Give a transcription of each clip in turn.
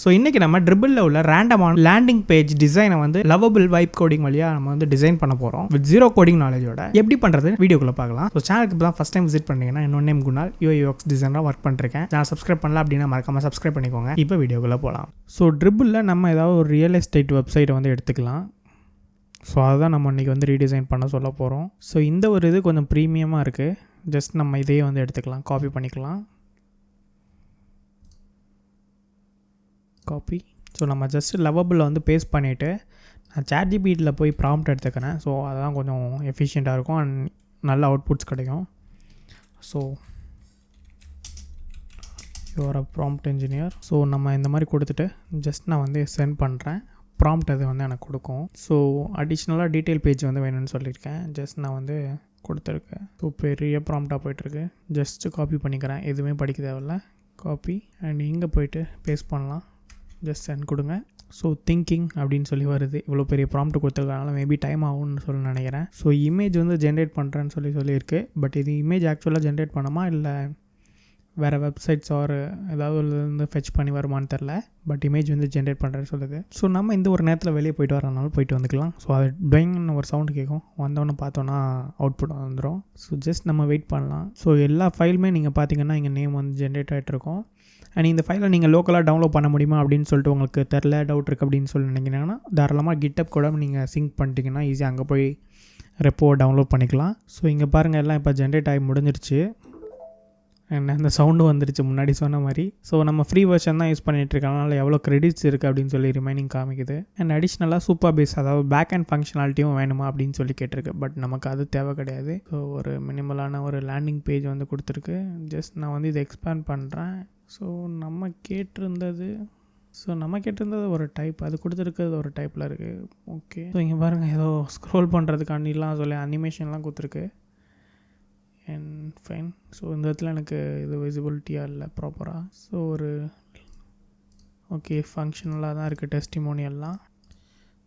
So இன்றைக்கி நம்ம ட்ரிபிளில் உள்ள ரேண்டமான லேண்டிங் பேஜ் டிசைனை வந்து லவபிள் வைப் கோடிங் வழியாக நம்ம வந்து டிசைன் பண்ண போகிறோம் வித் ஜீரோ கோடிங் நாலேஜோட. எப்படி பண்ணுறது வீடியோக்குள்ளே பார்க்கலாம். ஸோ சேனலுக்கு இப்போ தான் ஃபஸ்ட் டைம் விசிட் பண்ணிங்கன்னா என்னோட நேம் குணால், UX டிசைனராக ஒர்க் பண்ணிருக்கேன். சேனல் சப்ஸ்கிரைப் பண்ணல அப்படின்னா மறக்காமல் சப்ஸ்கிரைப் பண்ணிக்கோங்க. இப்போ வீடியோக்குள்ளே போகலாம். ஸோ ட்ரிபிளில் நம்ம ஏதாவது ஒரு ரியல் எஸ்டேட் வெப்சைட்டை வந்து எடுத்துக்கலாம். ஸோ அதுதான் நம்ம இன்றைக்கி வந்து ரீடிசைன் பண்ண சொல்ல போகிறோம். ஸோ இந்த ஒரு இது கொஞ்சம் ப்ரீமியமாக இருக்குது. ஜஸ்ட் நம்ம இதையே வந்து எடுத்துக்கலாம், காப்பி பண்ணிக்கலாம். காப்பி. ஸோ நம்ம ஜஸ்ட் லவபிளில் வந்து பேஸ்ட் பண்ணிவிட்டு நான் ChatGPTயில் போய் ப்ராம்ப்ட் எடுத்துக்கிறேன். ஸோ அதெல்லாம் கொஞ்சம் எஃபிஷியண்ட்டாக இருக்கும் அண்ட் நல்ல அவுட்புட்ஸ் கிடைக்கும். So your a prompt engineer. So நம்ம இந்த மாதிரி கொடுத்துட்டு ஜஸ்ட் நான் வந்து சென்ட் பண்ணுறேன். ப்ராம்ப்ட் அது வந்து எனக்கு கொடுக்கும். ஸோ அடிஷ்னலாக டீட்டெயில் பேஜ் வந்து வேணும்னு சொல்லியிருக்கேன். ஜஸ்ட் நான் வந்து கொடுத்துருக்கேன். ஸோ பெரிய ப்ராம்ப்டாக போய்ட்டுருக்கு. ஜஸ்ட்டு காப்பி பண்ணிக்கிறேன், எதுவுமே படிக்க தேவையில்ல. காப்பி அண்ட் இங்கே போய்ட்டு பேஸ்ட் பண்ணலாம். ஜஸ்ட் சென்ட் கொடுங்க. ஸோ திங்கிங் அப்படின்னு சொல்லி வருது. இவ்வளோ பெரிய ப்ராம்ப்ட் கொடுத்துருக்கனால மேபி டைம் ஆகும்னு சொல்லி நினைக்கிறேன். ஸோ இமேஜ் வந்து ஜென்ரேட் பண்ணுறேன்னு சொல்லியிருக்கு. பட் இது இமேஜ் ஆக்சுவலாக ஜென்ரேட் பண்ணுமா இல்லை வேறு வெப்சைட்ஸ் ஆர் ஏதாவது வந்து ஃபெச் பண்ணி வருமானு தெரில. பட் இமேஜ் வந்து ஜென்ரேட் பண்ணுறேன்னு சொல்லுது. ஸோ நம்ம இந்த ஒரு நேரத்தில் வெளியே போய்ட்டு வரனாலும் போய்ட்டு வந்துக்கலாம். ஸோ அது டொயிங்னு ஒரு சவுண்டு கேட்கும். வந்தோன்னு பார்த்தோன்னா அவுட்புட் வந்துடும். ஸோ ஜஸ்ட் நம்ம வெயிட் பண்ணலாம். ஸோ எல்லா ஃபைலுமே நீங்கள் பார்த்தீங்கன்னா இங்கே நேம் வந்து ஜென்ரேட் ஆகிட்ருக்கும். அண்ட் இந்த ஃபைலை நீங்கள் லோக்கலாக டவுன்லோட் பண்ண முடியுமா அப்படின்னு சொல்லிட்டு உங்களுக்கு தெரில, டவுட் இருக்குது அப்படின்னு சொல்லி நினைக்கிறீங்கன்னா தாராளமாக GitHub கூட நீங்கள் சிங்க் பண்ணிட்டீங்கன்னா ஈஸியாக அங்கே போய் ரெப்போவை டவுன்லோட் பண்ணிக்கலாம். ஸோ இங்கே பாருங்கள் எல்லாம் இப்போ ஜென்ரேட் ஆகி முடிஞ்சிருச்சு. அண்ட் அந்த சவுண்டு வந்துருச்சு முன்னாடி சொன்ன மாதிரி. ஸோ நம்ம ஃப்ரீ வெர்ஷன் தான் யூஸ் பண்ணிகிட்ருக்கனால எவ்வளோ கிரெடிட்ஸ் இருக்குது அப்படின்னு சொல்லி ரிமைனிங் காமிக்குது. அண்ட் அடிஷ்னலாக சூப்பர் பேஸ் அதாவது பேக் அண்ட் ஃபங்க்ஷனாலிட்டியும் வேணுமா அப்படின்னு சொல்லி கேட்டிருக்கு. பட் நமக்கு அது தேவை கிடையாது. ஸோ ஒரு மினிமலான ஒரு லேண்டிங் பேஜ் வந்து கொடுத்துருக்கு. ஜஸ்ட் நான் வந்து இதை எக்ஸ்பேண்ட் பண்ணுறேன். ஸோ நம்ம கேட்டிருந்தது ஒரு டைப், அது கொடுத்துருக்கிறது ஒரு டைப்பில் இருக்குது. ஓகே. ஸோ இங்கே பாருங்கள் ஏதோ ஸ்க்ரோல் பண்ணுறதுக்காண்டிலாம் சொல்லி அனிமேஷன்லாம் கொடுத்துருக்கு. And fine. ஸோ இந்த இடத்துல எனக்கு இது விசிபிலிட்டியாக இல்லை ப்ராப்பராக. ஸோ ஒரு ஓகே ஃபங்க்ஷனலாக தான் இருக்குது டெஸ்டிமோனியல்லாம்.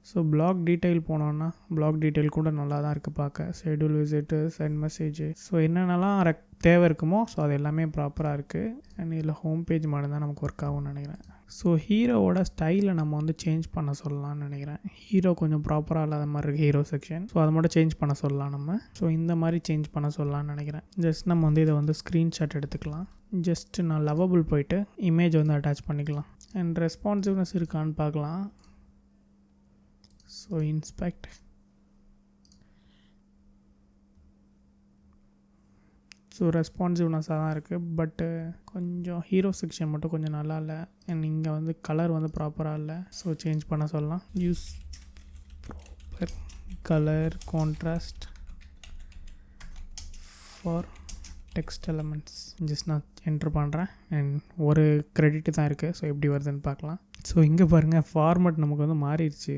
ஸோ பிளாக் டீட்டெயில் போனோன்னா பிளாக் டீட்டெயில் கூட நல்லா தான் இருக்குது பார்க்க. Schedule visit, send message, so என்னென்னலாம் தேவை இருக்குமோ ஸோ அது எல்லாமே ப்ராப்பராக இருக்குது. அண்ட் இதில் ஹோம் பேஜ் மட்டும் தான் நமக்கு ஒர்க் ஆகும்னு நினைக்கிறேன். ஸோ ஹீரோவோட ஸ்டைலை நம்ம வந்து சேஞ்ச் பண்ண சொல்லலாம்னு நினைக்கிறேன். ஹீரோ கொஞ்சம் ப்ராப்பராக இல்லாத மாதிரி இருக்குது ஹீரோ செக்ஷன். ஸோ அதை மட்டும் சேஞ்ச் பண்ண சொல்லலாம் நம்ம. ஸோ இந்த மாதிரி சேஞ்ச் பண்ண சொல்லலாம்னு நினைக்கிறேன். ஜஸ்ட் நம்ம வந்து இதை வந்து ஸ்க்ரீன்ஷாட் எடுத்துக்கலாம். ஜஸ்ட்டு நான் லவபிள் போயிட்டு இமேஜ் வந்து அட்டாச் பண்ணிக்கலாம். அண்ட் ரெஸ்பான்சிவ்னஸ் இருக்கான்னு பார்க்கலாம். So inspect. ஸோ ரெஸ்பான்சிவ்னஸாக தான் இருக்குது. பட்டு கொஞ்சம் ஹீரோ செக்ஷன் மட்டும் கொஞ்சம் நல்லா இல்லை. அண்ட் இங்கே வந்து கலர் வந்து ப்ராப்பராக இல்லை. ஸோ சேஞ்ச் பண்ண சொல்லலாம். Use proper colour contrast for text elements. Just நான் என்ட்ரு பண்ணுறேன். அண்ட் ஒரு கிரெடிட்டு தான் இருக்குது. ஸோ எப்படி வருதுன்னு பார்க்கலாம். ஸோ இங்கே பாருங்கள் ஃபார்மட் நமக்கு வந்து மாறிடுச்சு.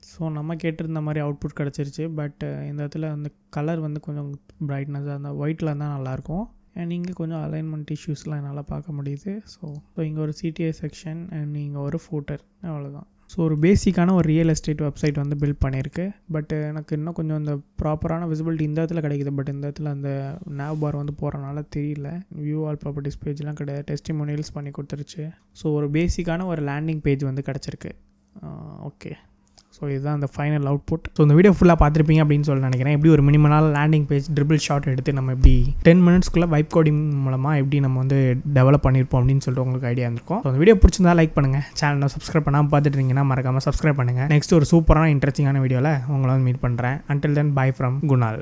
ஸோ நம்ம கேட்டிருந்த மாதிரி அவுட்புட் கிடச்சிருச்சு. பட் இந்த இடத்துல வந்து கலர் வந்து கொஞ்சம் பிரைட்னஸாக இருந்தால் ஒயிட்டில் இருந்தால் நல்லாயிருக்கும். அண்ட் இங்கே கொஞ்சம் அலைன்மெண்ட் இஷ்யூஸ்லாம் என்னால் பார்க்க முடியுது. ஸோ இங்கே ஒரு CTA செக்ஷன் அண்ட் இங்கே ஒரு ஃபூட்டர், அவ்வளோதான். ஸோ ஒரு பேசிக்கான ஒரு ரியல் எஸ்டேட் வெப்சைட் வந்து பில்ட் பண்ணியிருக்கு. பட் எனக்கு இன்னும் கொஞ்சம் இந்த ப்ராப்பரான விசிபிலிட்டி இந்த இடத்துல கிடைக்குது. பட் இந்த இடத்துல அந்த nav பார் வந்து போகிறனால தெரியல. வியூ ஆல் ப்ராப்பர்ட்டிஸ் பேஜ்லாம் கிடையாது. டெஸ்டிமோனியல்ஸ் பண்ணி கொடுத்துருச்சு. ஸோ ஒரு பேசிக்கான ஒரு லேண்டிங் பேஜ் வந்து கிடச்சிருக்கு. ஓகே. ஸோ இதுதான் அந்த ஃபைனல் அவுட்புட். ஸோ இந்த வீடியோ ஃபுல்லாக பார்த்துருப்பீங்க அப்படின்னு சொல்லி நினைக்கிறேன். எப்படி ஒரு மினிமலான லேண்டிங் பேஜ் ட்ரிபிள் ஷாட் எடுத்து நம்ம எப்படி 10 மினிட்ஸ்க்குள்ளே வைப் கோடிங் மூலமாக எப்படி நம்ம வந்து டெவலப் பண்ணியிருப்போம் அப்படின்னு சொல்லிட்டு உங்களுக்கு ஐடியா இருந்திருக்கும். ஸோ அந்த வீடியோ பிடிச்சிருந்தா லைக் பண்ணுங்கள். சேனலை சப்ஸ்கிரைப் பண்ணாமல் பார்த்துட்டு இருந்தீங்கன்னா மறக்காமல் சப்ஸ்கிரைப் பண்ணுங்கள். நெக்ஸ்ட் ஒரு சூப்பரான இன்ட்ரெஸ்டிங்கான வீடியோவில் உங்களை வந்து மீட் பண்ணுறேன். Until then by from Kunal.